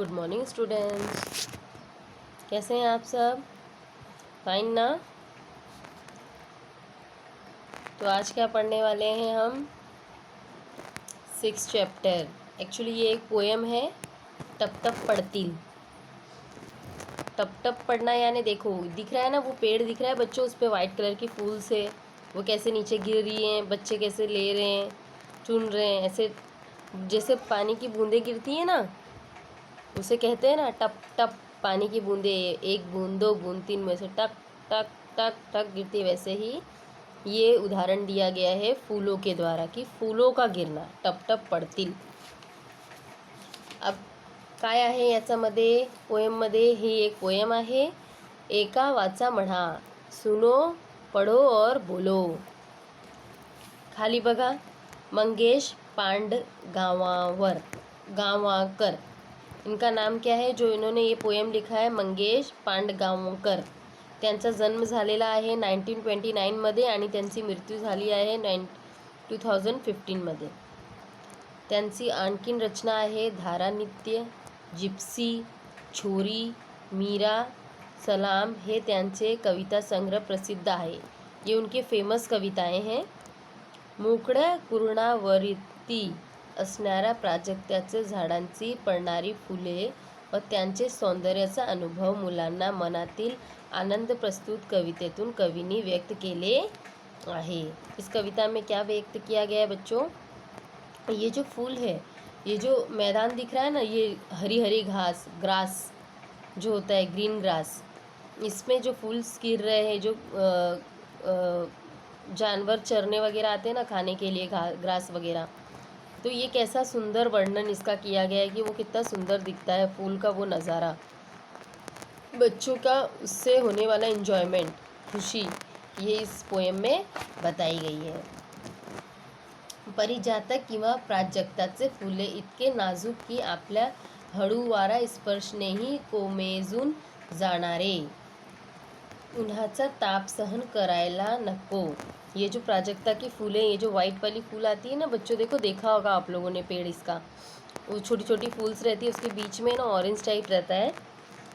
Good morning students. कैसे हैं आप सब? फाइन ना? तो आज क्या पढ़ने वाले हैं हम? 6th chapter. एक्चुअली ये एक पोएम है, टप टप पड़तील। टप टप पढ़ना यानी देखो, दिख रहा है ना, वो पेड़ दिख रहा है बच्चों, उस पर वाइट कलर की फूल से वो कैसे नीचे गिर रही हैं, बच्चे कैसे ले रहे हैं, चुन रहे हैं, ऐसे जैसे पानी की बूंदें गिरती हैं ना, उसे कहते हैं ना टप टप पानी की बूंदें। एक बूंद, दो बूंद, तीन में से टक टक टक टक गिरती, वैसे ही ये उदाहरण दिया गया है फूलों के द्वारा कि फूलों का गिरना टप टप पडतील। अब काय आहे याच्यामध्ये पोएममध्ये? ही एक पोएम आहे। एका वाचा म्हणा, सुनो पढ़ो और बोलो। खाली बघा, मंगेश गांवकर, इनका नाम क्या है? जो इन्होंने ये पोएम लिखा है, मंगेश पांडगांवकर। त्यांचा जन्म झालेला आहे 1929 मध्ये आणि त्यांची मृत्यू झाली आहे 2015 मध्ये। त्यांची आणखीन रचना आहे धारानित्य, जिप्सी, छोरी, मीरा, सलाम, हे त्यांचे कविता संग्रह प्रसिद्ध आहे। ये उनके फेमस कविताएं हैं। मोकळ्या कुरणावरती असणाऱ्या प्राजक्ताचे झाडांची पडणारी फुले व त्यांचे सौंदर्याचा अनुभव मुलांना मनातील आनंद प्रस्तुत कवितेतून कवीने व्यक्त केले आहे। इस कविता में क्या व्यक्त किया गया है बच्चों? ये जो फूल है, ये जो मैदान दिख रहा है ना, ये हरी हरी घास, ग्रास जो होता है, ग्रीन ग्रास, इसमें जो फूल गिर रहे हैं, जो जानवर चरने वगैरह आते हैं ना खाने के लिए ग्रास वगैरह, तो ये कैसा सुंदर वर्णन इसका किया गया है कि वो कितना सुंदर दिखता है फूल का वो नज़ारा, बच्चों का उससे होने वाला एंजॉयमेंट, खुशी, ये इस पोएम में बताई गई है। परिजातक किंवा प्राजक्ताचे फुले इतके नाजूक की आपल्या हळू वारा स्पर्शनेही कोमेजून जाणारे, उन्हाचा ताप सहन करायला नको। ये जो प्राजक्ता की फूलें, ये जो वाइट वाली फूल आती है ना बच्चों, देखो, देखा होगा आप लोगों ने पेड़ इसका, वो छोटी छोटी फूल्स रहती है, उसके बीच में ना ऑरेंज टाइप रहता है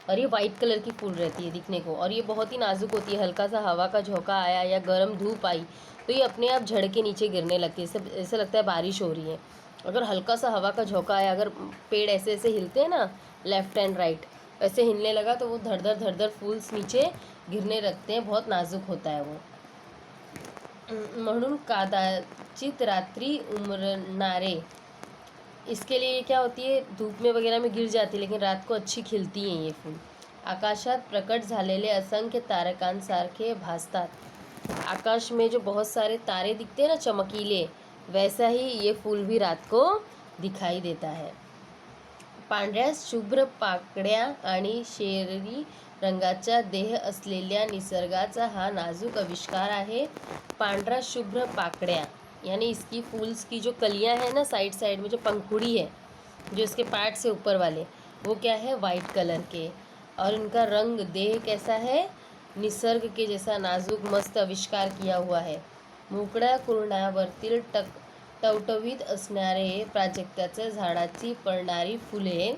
और ये वाइट कलर की फूल रहती है दिखने को, और ये बहुत ही नाजुक होती है। हल्का सा हवा का झोंका आया या गर्म धूप आई तो ये अपने आप झड़ के नीचे गिरने लगती है, ऐसा लगता है बारिश हो रही है। अगर हल्का सा हवा का झोंका आया, अगर पेड़ ऐसे ऐसे हिलते हैं ना लेफ़्ट एंड राइट, ऐसे हिलने लगा तो वो धड़ फूल्स नीचे गिरने लगते हैं, बहुत नाजुक होता है वो। म्हणून कदाचित रात्रि उमरणारे, इसके लिए क्या होती है, धूप में वगैरह में गिर जाती है लेकिन रात को अच्छी खिलती हैं ये फूल। आकाशात प्रकट झालेले असंख्य तारकांसारखे भासतात। आकाश में जो बहुत सारे तारे दिखते हैं ना चमकीले, वैसा ही ये फूल भी रात को दिखाई देता है। पांढऱ्या शुभ्र पाकड्या आणि शेररी रंगाचा देह असलेल्या निसर्गाचा हा नाजूक आविष्कार आहे। पांढरा शुभ्र पाकड्या यानी इसकी फूल्स की जो कलियां हैं ना, साइड साइड में जो पंखुड़ी है, जो इसके पार्ट से ऊपर वाले, वो क्या है, वाइट कलर के, और इनका रंग देह कैसा है, निसर्ग के जैसा नाजूक मस्त आविष्कार किया हुआ है। मोकळ्या कुरणावरतील टवटवीत असणारे प्राजक्ताच्या झाडाची पडणारी फुले,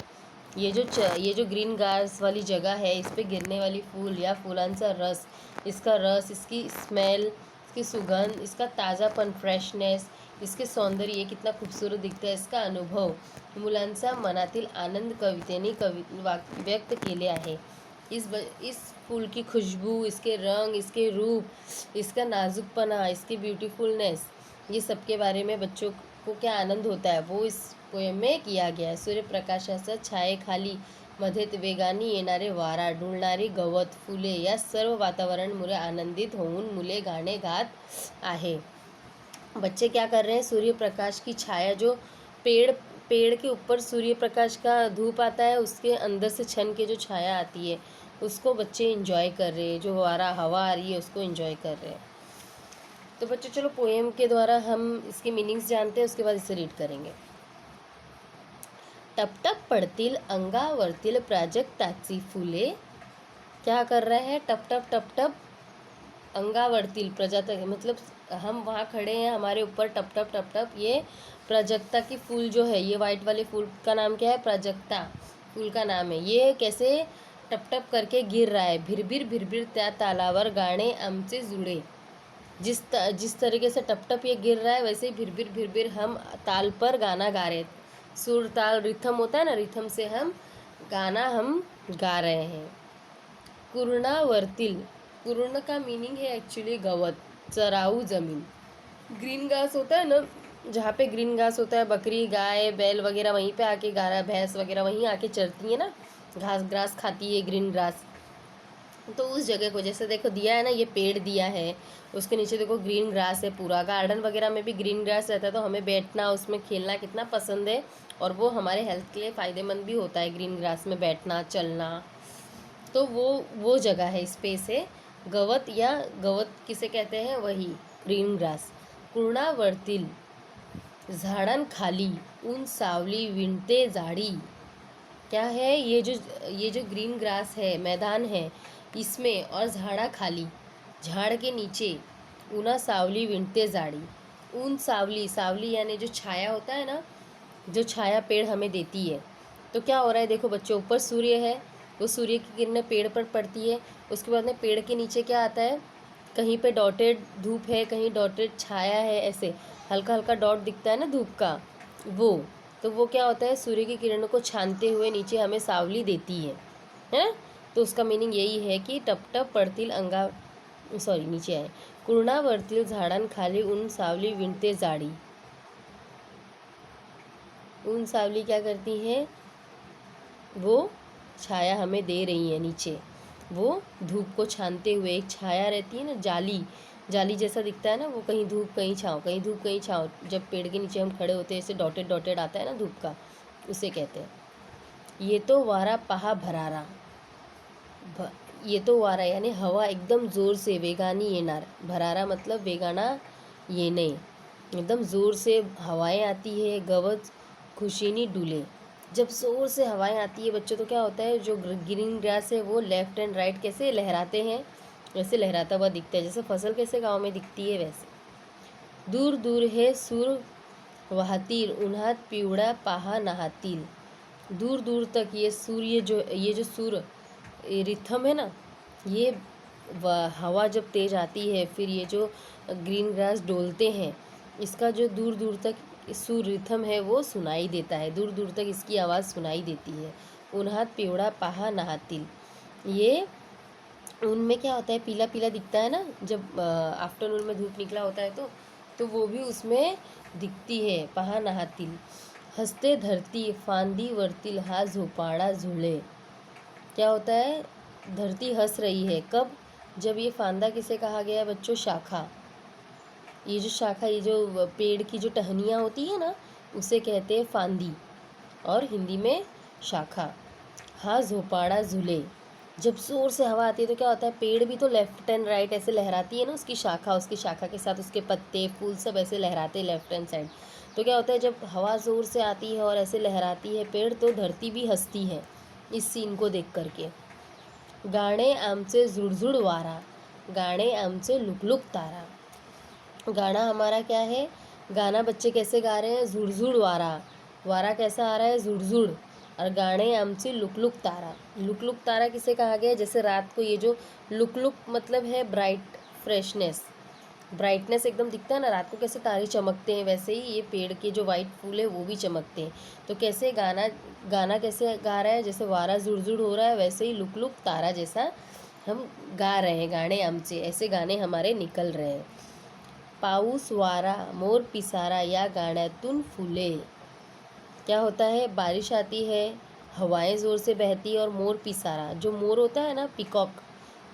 ये जो ग्रीन घास वाली जगह है, इस पे गिरने वाली फूल या फूलांचा रस, इसकी स्मेल, इसकी सुगंध, इसका ताज़ापन, फ्रेशनेस, इसके सौंदर्य, ये कितना खूबसूरत दिखता है, इसका अनुभव मुलांचा मनातील आनंद कवितेने व्यक्त केले आहे। इस फूल की खुशबू, इसके रंग, इसके रूप, इसका नाजुकपना, इसकी ब्यूटीफुलनेस, ये सब के बारे में बच्चों को क्या आनंद होता है वो इस पोएम में किया गया है। सूर्यप्रकाशाच्या छायेखाली मध्येत वेगाने येणारे वारा, डुलणारी गवत, फुले, या सर्व वातावरणमुळे आनंदित होऊन मुले गाणे गात आहे। बच्चे क्या कर रहे हैं, सूर्य प्रकाश की छाया, जो पेड़ के ऊपर सूर्य प्रकाश का धूप आता है, उसके अंदर से छन के जो छाया आती है, उसको बच्चे एंजॉय कर रहे हैं, जो हवा आ रही है उसको एंजॉय कर रहे हैं। तो बच्चों चलो पोएम के द्वारा हम इसके मीनिंग्स जानते हैं, उसके बाद इसे रीड करेंगे। टप टप पडतील अंगावरतील प्राजक्ताची फुले, क्या कर रहे हैं, टप टप टप टप अंगावरतील, प्रजातक मतलब हम वहाँ खड़े हैं, हमारे ऊपर टप टप टप टप ये प्राजक्ता की फूल जो है, ये वाइट वाले फूल का नाम क्या है, प्राजक्ता, फूल का नाम है। ये कैसे टप टप करके गिर रहा है। भिरभिर भिरभिर त्या तालावर गाणे आमचे जुळे। जिस तरीके से टप टप ये गिर रहा है, वैसे ही भिरभिर भिरभिर हम ताल पर गाना गा रहे। सुर ताल रिथम होता है ना, रिथम से हम गाना गा रहे हैं। कुरणावरतील, कुर्ण का मीनिंग है एक्चुअली गवत, चराऊ जमीन। ग्रीन घास होता है ना, जहाँ पे ग्रीन घास होता है, बकरी गाय बैल वगैरह वहीं पे आके गारा भैंस वगैरह वहीं आके चरती है ना, घास ग्रास खाती है, ग्रीन ग्रास। तो उस जगह को जैसे देखो दिया है ना, ये पेड़ दिया है, उसके नीचे देखो ग्रीन ग्रास है। पूरा गार्डन वगैरह में भी ग्रीन ग्रास रहता है, तो हमें बैठना उसमें खेलना कितना पसंद है, और वो हमारे हेल्थ के लिए फ़ायदेमंद भी होता है ग्रीन ग्रास में बैठना चलना। तो वो जगह है, स्पेस है। गवत या गवत किसे कहते हैं, वही ग्रीन ग्रास। कुर्णावर्तील झाडांखाली ऊन सावली विणते जाड़ी। क्या है ये जो ग्रीन ग्रास है, मैदान है, इसमें और झाड़ा खाली, झाड़ के नीचे ऊना सावली विणते जाड़ी। ऊन सावली, सावली यानी जो छाया होता है ना, जो छाया पेड़ हमें देती है। तो क्या हो रहा है देखो बच्चों, ऊपर सूर्य है, वो सूर्य की किरणें पेड़ पर पड़ती है। उसके बाद में पेड़ के नीचे क्या आता है, कहीं पे डॉटेड धूप है, कहीं डॉटेड छाया है, ऐसे हल्का हल्का डॉट दिखता है ना धूप का, वो तो वो क्या होता है, सूर्य की किरणों को छानते हुए नीचे हमें सावली देती है। तो उसका मीनिंग यही है कि टप टप पडतील नीचे है, कुर्णावरतील झाडांखाली ऊन सावली विणते जाड़ी। ऊन सावली क्या करती है, वो छाया हमें दे रही है नीचे, वो धूप को छानते हुए। एक छाया रहती है ना, जाली, जाली जैसा दिखता है ना, वो कहीं धूप कहीं छाँव, कहीं धूप कहीं छाँव। जब पेड़ के नीचे हम खड़े होते हैं, ऐसे डॉटेड डॉटेड आता है ना धूप का, उसे कहते हैं। ये तो वारा पहा भरारा, ये तो वारा यानी हवा एकदम जोर से वेगानी येणार। भरारा मतलब वेगाना येणे, एकदम जोर से हवाएं आती है। गवत खुशीनी डुले, जब जोर से हवाएं आती है बच्चों, तो क्या होता है, जो ग्रीन ग्रास है वो लेफ्ट एंड राइट कैसे लहराते हैं, वैसे लहराता हुआ दिखता है। जैसे फसल कैसे गाँव में दिखती है, वैसे। दूर दूर है सूर वाहतील, उन्हात पिवळा पाहा नहातील। दूर दूर तक ये सूर्य ये जो सूर रिथम है ना, ये हवा जब तेज आती है, फिर ये जो ग्रीन ग्रास डोलते हैं, इसका जो दूर दूर तक सूर रिथम है वो सुनाई देता है, दूर दूर तक इसकी आवाज़ सुनाई देती है। उन्हात पिवड़ा पाहा नहातील, ये उनमें क्या होता है, पीला पीला दिखता है ना, जब आफ्टरनून में धूप निकला होता है तो वो भी उसमें दिखती है। पहा नहातील, हंसते धरती फांदी वरतील हा झोपाड़ा झुले। क्या होता है, धरती हंस रही है, कब, जब ये फांदा किसे कहा गया है बच्चों, शाखा। ये जो शाखा, ये जो पेड़ की जो टहनियाँ होती है ना, उसे कहते हैं फांदी, और हिंदी में शाखा। हाँ झोपाड़ा झूले, जब जोर से हवा आती है तो क्या होता है, पेड़ भी तो लेफ्ट एंड राइट ऐसे लहराती है ना, उसकी शाखा के साथ उसके पत्ते फूल सब ऐसे लहराते हैं लेफ्ट एंड साइड। तो क्या होता है, जब हवा ज़ोर से आती है और ऐसे लहराती है पेड़, तो धरती भी हंसती है इस सीन को देख करके। गाणे आमचे झुड़झुड़ वारा, गाणे आमचे लुकलुक तारा। गाना हमारा क्या है, गाना बच्चे कैसे गा रहे हैं, झुड़झुड़ वारा, वारा कैसा आ रहा है, झुड़झुड़। और गाने आमचे लुकलुक तारा, लुकलुक तारा किसे कहा गया है, जैसे रात को ये जो लुकलुक मतलब है ब्राइट, फ्रेशनेस, ब्राइटनेस एकदम दिखता है ना रात को, कैसे तारे चमकते हैं, वैसे ही ये पेड़ के जो वाइट फूल है वो भी चमकते हैं। तो कैसे गाना कैसे गा रहा है, जैसे वारा झुड़झुड़ हो रहा है, वैसे ही लुकलुक तारा जैसा हम गा रहे हैं, गाने आमचे, ऐसे गाने हमारे निकल रहे हैं। पाऊस वारा मोर पिसारा या गाण्यातून फुले। क्या होता है, बारिश आती है, हवाएं ज़ोर से बहती है, और मोर पिसारा, जो मोर होता है ना, पिकॉक,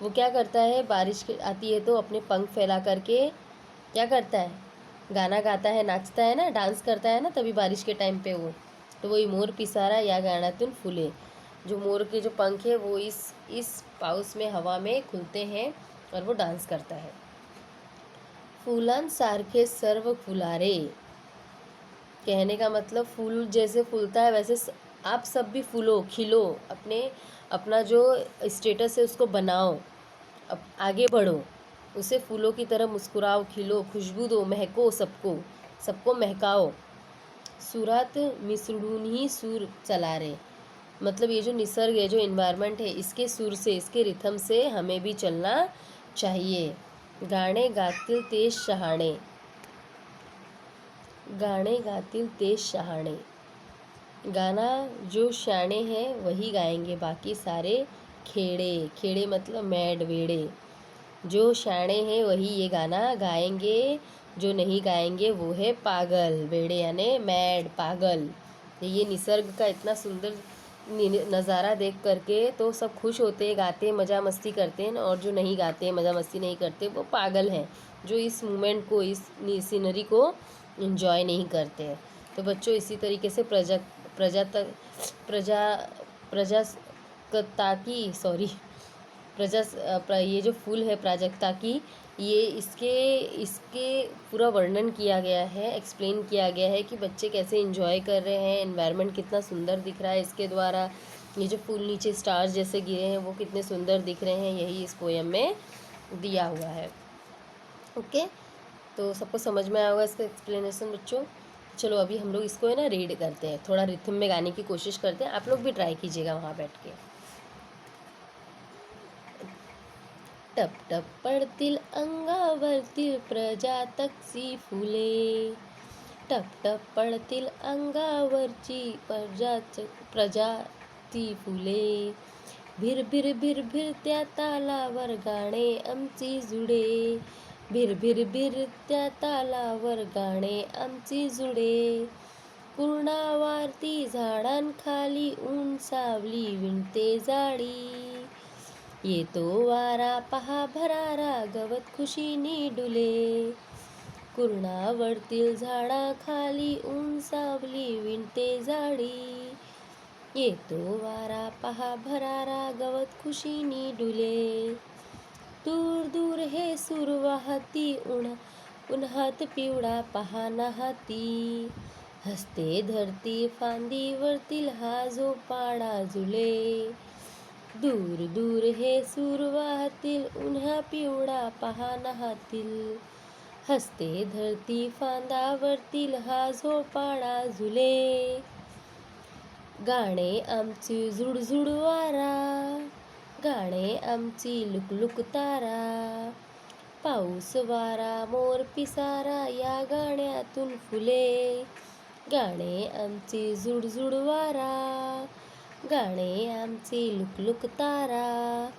वो क्या करता है, बारिश आती है तो अपने पंख फैला करके क्या करता है, गाना गाता है, नाचता है ना, डांस करता है ना, तभी बारिश के टाइम पे वो, तो वही मोर पिसारा या गाण्यातून फुले। जो मोर के जो पंख है वो इस पाउस में, हवा में खुलते हैं और वो डांस करता है। फुलांसारखे सर्व फुलारे, कहने का मतलब फूल जैसे फूलता है वैसे आप सब भी फूलो, खिलो, अपना जो स्टेटस है उसको बनाओ, अब आगे बढ़ो, उसे फूलों की तरह मुस्कुराओ, खिलो, खुशबू दो, महको, सबको महकाओ। सुरात मिसळूनही सूर चला रे, मतलब ये जो निसर्ग है, जो इन्वायरमेंट है, इसके सुर से, इसके रिथम से हमें भी चलना चाहिए। गाणे गातील ते शहाणे, गाणे गातील ते शहाणे। गाना जो शाणे हैं वही गाएंगे, बाकी सारे खेड़े। खेड़े मतलब मैड वेड़े। जो शाणे हैं वही ये गाना गाएंगे, जो नहीं गाएंगे वो है पागल। वेड़े यानी मैड, पागल। ये निसर्ग का इतना सुंदर नज़ारा देख करके तो सब खुश होते हैं, गाते हैं, मज़ा मस्ती करते हैं, और जो नहीं गाते हैं, मज़ा मस्ती नहीं करते, वो पागल हैं, जो इस मोमेंट को, इस सीनरी को एंजॉय नहीं करते हैं। तो बच्चों, इसी तरीके से प्रजा प्रजा प्रजासत्ता की सॉरी ये जो फूल है प्राजक्ता की, ये इसके इसके पूरा वर्णन किया गया है, एक्सप्लेन किया गया है कि बच्चे कैसे एंजॉय कर रहे हैं, एनवायरनमेंट कितना सुंदर दिख रहा है इसके द्वारा। ये जो फूल नीचे स्टार्स जैसे गिरे हैं वो कितने सुंदर दिख रहे हैं, यही इस पोएम में दिया हुआ है। ओके, तो सबको समझ में आया होगा इसका एक्सप्लेनेशन बच्चों। चलो अभी हम लोग इसको है ना रीड करते हैं, थोड़ा रिथम में गाने की कोशिश करते हैं, आप लोग भी ट्राई कीजिएगा वहाँ बैठ के। टप टप पडतील अंगावरतील प्रजातकची फुले, टप टप पडतील अंगावरची प्रजाती फुले, भिर भिर भिर भिर त्या तालावर गाणे आमची जुडे, भिर भिर भिर त्या तालावर गाणे आमची जुडे, पूर्णावारती झाडांखाली ऊन सावली विणते जाडी, येतो वारा पहा भरारा गवत खुशीनी डुले, कुर्णावरतील झाडाखाली ऊन सावली विणते जाडी, येतो वारा पहा भरारा गवत खुशीनी डुले, दूर दूर हे सूर वाहती उन्हात पिवळा पहा नाहती, हसते धरती फांदीवरतील हा जो पाडा झुले, दूर दूर हे सूर वाहतील उन्हा पिवळा पहा नाहतील, हसते धरती फांदावरतील हा झोपाळा झुले, गाणे आमची झुडझुड वारा, गाणे आमची लुकलुक तारा, पाऊस वारा मोर पिसारा या गाण्यातून फुले, गाणे आमची झुडझुड वारा, गाणे आमची लुकलुक तारा,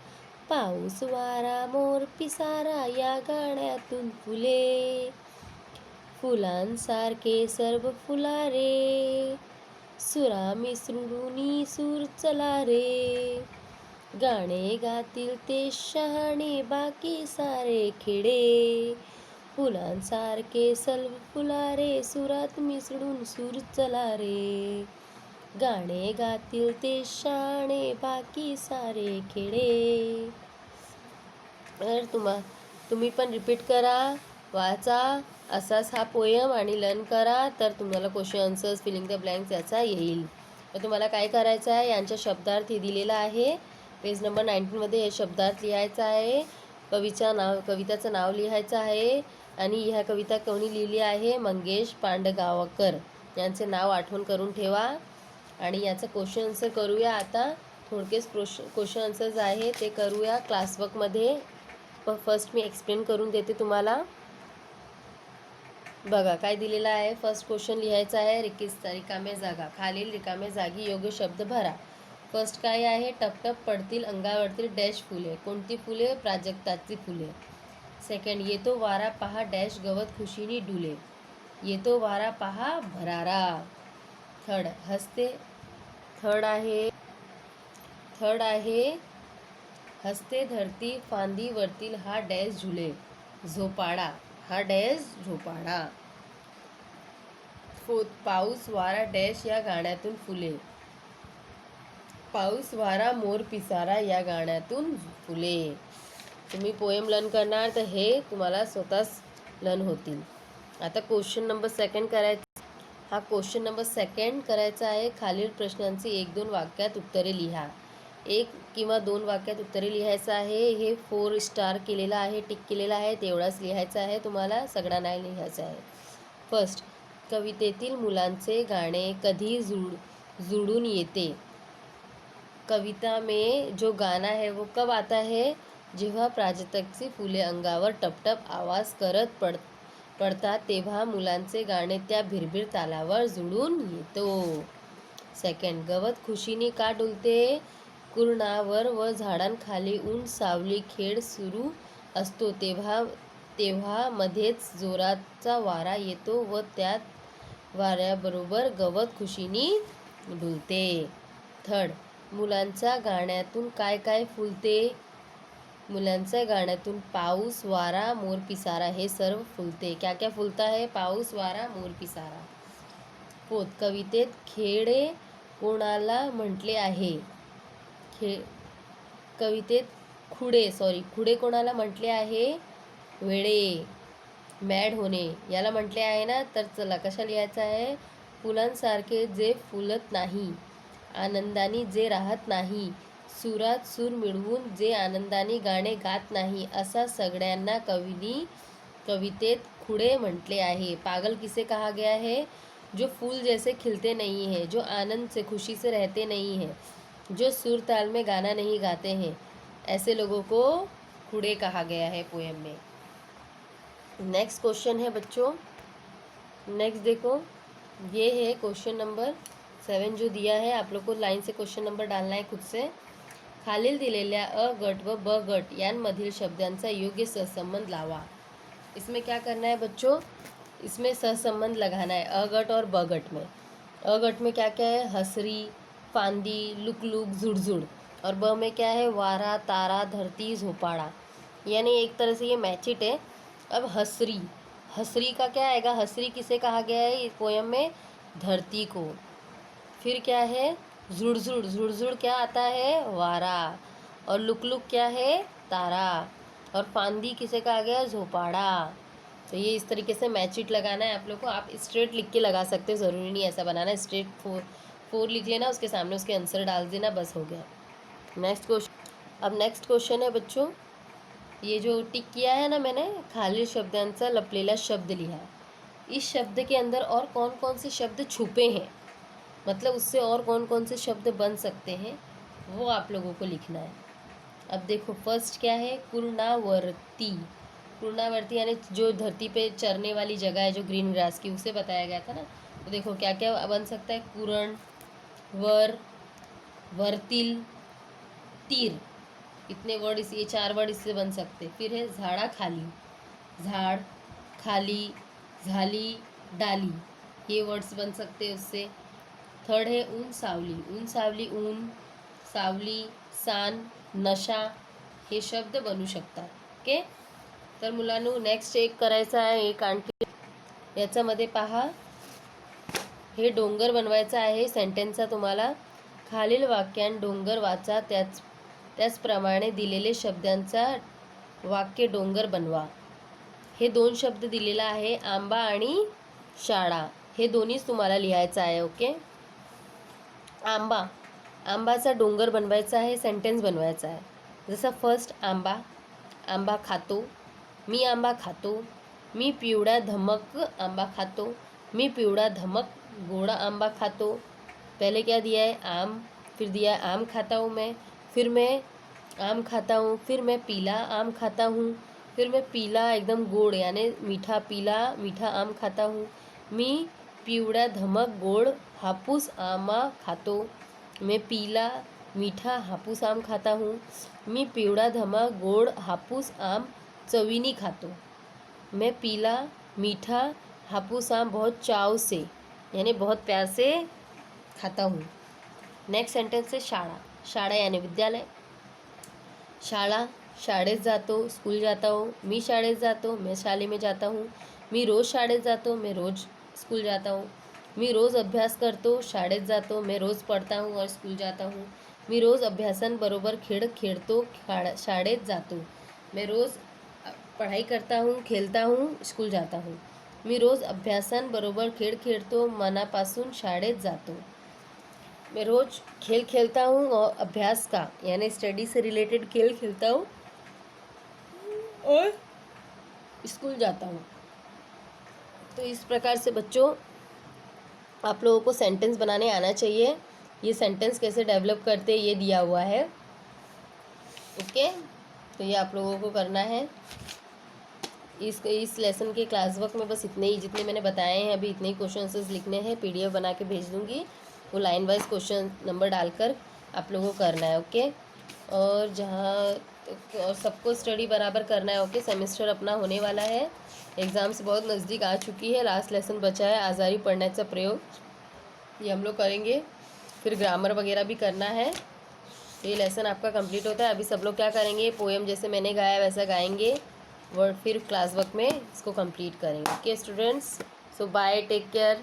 पाऊस वारा मोर पिसारा या गाण्यातून फुले, फुलांसारखे सर्व फुलारे, सुरा मिसळूनी सूर चला रे, गाणे गातील ते शहाणे बाकी सारे खेडे, फुलांसारखे सर्व फुलारे, सुरात मिसळून सूर चला रे, गाणे गातील ते शाणे बाकी सारे खेडे. तर तुम्ही पण रिपीट करा, वाचा असाच हा पोयम आणि लर्न करा, तर तुम्हाला question answers, filling the blanks याचा येईल. तर तुम्हाला काय करायचं आहे, यांच्या शब्दार्थ हे दिलेला आहे, पेज नंबर 19मध्ये हे शब्दार्थ लिहायचा आहे, कविताचं नाव लिहायचं आहे, आणि ह्या कविता कोणी लिहिली आहे, मंगेश पांडगावकर यांचे नाव आठवण करून ठेवा. आणि याचं क्वेश्चन आन्सर करूया आता. थोडकेच क्वेश्चन आन्सर्स आहे ते करूया क्लासवर्कमध्ये. फर्स्ट मी एक्सप्लेन करून देते तुम्हाला. बघा काय दिलेलं आहे. फर्स्ट क्वेश्चन लिहायचा आहे, रिकाम्या जागा, खालील रिकाम्या जागी योग्य शब्द भरा. फर्स्ट काय आहे, टपटप पडतील अंगावरतील डॅश फुले. कोणती फुले? प्राजक्ताची फुले. सेकंड, येतो वारा पहा डॅश गवत खुशीनी डुले. येतो वारा पहा भरारा. थर्ड, थर्ड आहे हसते धरती फांदीवरतील हा डॅश झुले. झोपाळा, हा डॅश झोपाळा. फोर्थ, पाऊस वारा डॅश या गाण्यातून फुले. पाऊस वारा मोर पिसारा या गाण्यातून फुले. तुम्ही पोएम लर्न करणार तर हे तुम्हाला स्वतःच लर्न होतील. आता क्वेश्चन नंबर सेकंड करायचं. हा क्वेश्चन नंबर सेकंड करायचा आहे. खालील प्रश्नांची 1-2 वाक्यात उत्तरे लिहा. 1 किंवा 2 वाक्यात उत्तरे लिहायचं आहे. हे 4 स्टार केलेलं आहे, टिक केलेलं आहे, तेवढाच लिहायचं आहे तुम्हाला, सगळा नाही लिहायचं आहे. फर्स्ट, कवितेतील मुलांचे गाणे कधी जुळून येते. कविता में जो गाणं आहे वो कब आता है, जेव्हा प्राजक्ताची फुले अंगावर टपटप आवाज करत पडतात तेव्हा मुलांचे गाणे त्या भिरभिर तालावर जुळून येतो. सेकंड, गवत खुशीने का डुलते, कुरणावर व झाडांखाली ऊन सावली खेळ सुरू असतो तेव्हा मध्येच जोराचा वारा येतो व त्यात वाऱ्याबरोबर गवत खुशीने डुलते. थर्ड, मुलांच्या गाण्यातून काय काय फुलते, मुलांच्या गाण्यातून पाऊस, वारा, मोर पिसारा हे सर्व फुलते. क्या क्या फुलता है, पाऊस, वारा, मोर पिसारा. फोर्थ, कवितेत खेडे कोणाला म्हटले आहे, कवितेत खुडे कोणाला म्हटले आहे, वेडे, मॅड होणे याला म्हटले आहे ना. तर चला कशा लिहायचं आहे, फुलांसारखे जे फुलत नाही, आनंदाने जे राहत नाही, सुरात सूर मिळवून जे आनंदाने गाणे गात नाही, असा सगळ्यांना कवितेत खुडे म्हटले आहे. पागल किसे कहा गया है, जो फूल जैसे खिलते नहीं है, जो आनंद से खुशी से रहते नहीं है, जो सुर ताल में गाना नहीं गाते हैं, ऐसे लोगों को खुड़े कहा गया है पोएम में. नेक्स्ट क्वेश्चन है बच्चों, नेक्स्ट देखो, ये है क्वेश्चन नंबर 7 जो दिया है. आप लोग को लाइन से क्वेश्चन नंबर डालना है खुद से. खालील दिलेल्या अ गट व ब गट यांमधील शब्दांचा योग्य सहसंबंध लावा. इसमें क्या करना है बच्चों, इसमें सहसंबंध लगाना है अ गट और ब गट में. अ गट में क्या क्या है, हसरी, फांदी, लुक, झुड़झुड़. और ब में क्या है, वारा, तारा, धरती, झोपाड़ा. यानी एक तरह से ये मैचिट है. अब हसरी का क्या आएगा, हसरी किसे कहा गया है इस पोयम में, धरती को. फिर क्या है, झुड़झुड़ क्या आता है, वारा. और लुक क्या है, तारा. और फांदी किसे कहा गया, झोपाड़ा. तो ये इस तरीके से मैचिट लगाना है आप लोग को. आप स्ट्रेट लिख के लगा सकते हो, ज़रूरी नहीं ऐसा बनाना है. स्ट्रेट फोर लिख लेना, उसके सामने उसके आंसर डाल देना, बस हो गया. Next question. अब नेक्स्ट क्वेश्चन है बच्चों, ये जो टिक किया है ना मैंने, खालील शब्दांचा लपलेला शब्द लिहा. इस शब्द के अंदर और कौन कौन से शब्द छुपे हैं, मतलब उससे और कौन कौन से शब्द बन सकते हैं, वो आप लोगों को लिखना है. अब देखो फर्स्ट क्या है, पूर्णावर्ती. पूर्णावर्ती यानी जो धरती पे चरने वाली जगह है, जो ग्रीन ग्रास की, उसे बताया गया था ना. तो देखो क्या क्या बन सकता है, कुरण, वर, वर्तिल, तीर. इतने वर्ड ये 4 वर्ड इससे बन सकते. फिर है झाड़ा खाली, झाड़, खाली, झाली, डाली, ये वर्ड्स बन सकते हैं उससे. थर्ड है ऊन सावली, ऊन, सावली, सान, नशा, हे शब्द बनू शकतात. ओके. तर मुलांनो नेक्स्ट एक करायचं आहे, एक आणखी याच्यामध्ये पहा, हे डोंगर बनवायचं आहे सेंटेन्सचा तुम्हाला. खालील वाक्यात डोंगर वाचा, त्याचप्रमाणे दिलेले शब्दांचा वाक्य डोंगर बनवा. हे 2 शब्द दिलेला आहे, आंबा आणि शाळा. हे दोन्हीच तुम्हाला लिहायचं आहे. ओके. आंबाचा डोंगर बनवायचा आहे, सेंटेन्स बनवायचा आहे. जसं फर्स्ट आंबा खातो, मी आंबा खातो, मी पिवळा धमक आंबा खातो, मी पिवळा धमक गोड़ा आंबा खातो. पहले क्या दिया है, आम. फिर दिया है आम खाता हूँ फिर मैं आम खाता हूँ, फिर मैं पीला आम खाता हूँ, फिर मैं पीला एकदम गोड़ यानी मीठा आम खाता हूँ. मी पिवळा धमक गोड़ हापूस आंबा खातो, मैं पीला मीठा हापूस आम खाता हूँ, मी पिवळा धमक गोड़ हापूस आम चवीनी खातो, मैं पीला मीठा हापूस आम बहुत चाव से यानी बहुत प्यार से खाता हूँ. नेक्स्ट सेंटेंस है शाळा यानी विद्यालय. शाळेत जातो, स्कूल जाता हूँ, मी शाळेत जातो, मैं शाले में जाता हूँ, मी रोज़ शाळेत जातो, मैं रोज़ स्कूल जाता हूँ, मी रोज़ अभ्यास करतो, शाळेत जातो, मैं रोज़ पढ़ता हूँ और स्कूल जाता हूँ, मी रोज़ अभ्यासांबरोबर खेळ खेळतो, शाळेत जातो, मैं रोज़ पढ़ाई करता हूँ, खेलता हूँ, स्कूल जाता हूँ, मी रोज़ अभ्यासांबरोबर खेळ खेळतो, मनापासून शाळेत जातो, मैं रोज़ खेल खेलता हूँ और अभ्यास का यानी स्टडी से रिलेटेड खेल खेलता हूँ और स्कूल जाता हूँ. तो इस प्रकार से बच्चों आप लोगों को सेंटेंस बनाने आना चाहिए. ये सेंटेंस कैसे डेवलप करते हैं ये दिया हुआ है। ओके, तो ये आप लोगों को करना है। इस लेसन के क्लास वर्क में बस इतने ही, जितने मैंने बताए हैं अभी इतने ही क्वेश्चन आंसर्स लिखने हैं। PDF बना के भेज दूँगी, वो लाइन वाइज क्वेश्चन नंबर डालकर आप लोगों को करना है। ओके, और और सबको स्टडी बराबर करना है। ओके, सेमेस्टर अपना होने वाला है, एग्ज़ाम्स बहुत नज़दीक आ चुकी है। लास्ट लेसन बचा है आजारी पढ़ण्याचा प्रयोग, ये हम लोग करेंगे। फिर ग्रामर वगैरह भी करना है। तो ये लेसन आपका कंप्लीट होता है। अभी सब लोग क्या करेंगे, पोएम जैसे मैंने गाया वैसा गाएंगे, वर्ड फिर क्लास वर्क में इसको कंप्लीट करेंगे। Okay students, so bye, take care.